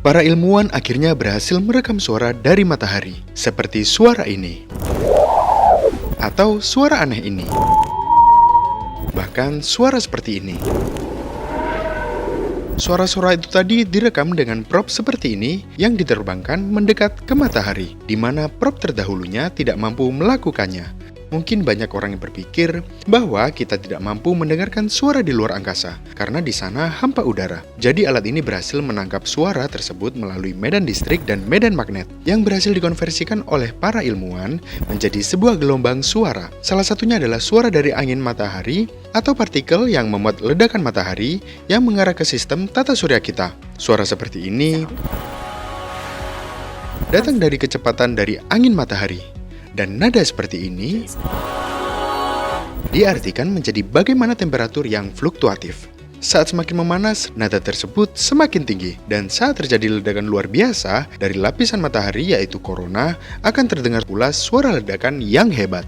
Para ilmuwan akhirnya berhasil merekam suara dari matahari, seperti suara ini, atau suara aneh ini, bahkan suara seperti ini. Suara-suara itu tadi direkam dengan prop seperti ini yang diterbangkan mendekat ke matahari, di mana prop terdahulunya tidak mampu melakukannya. Mungkin banyak orang yang berpikir bahwa kita tidak mampu mendengarkan suara di luar angkasa, karena di sana hampa udara. Jadi alat ini berhasil menangkap suara tersebut melalui medan listrik dan medan magnet, yang berhasil dikonversikan oleh para ilmuwan menjadi sebuah gelombang suara. Salah satunya adalah suara dari angin matahari atau partikel yang memuat ledakan matahari yang mengarah ke sistem tata surya kita. Suara seperti ini datang dari kecepatan dari angin matahari. Dan nada seperti ini diartikan menjadi bagaimana temperatur yang fluktuatif. Saat semakin memanas, nada tersebut semakin tinggi. Dan saat terjadi ledakan luar biasa dari lapisan matahari yaitu korona, akan terdengar pula suara ledakan yang hebat.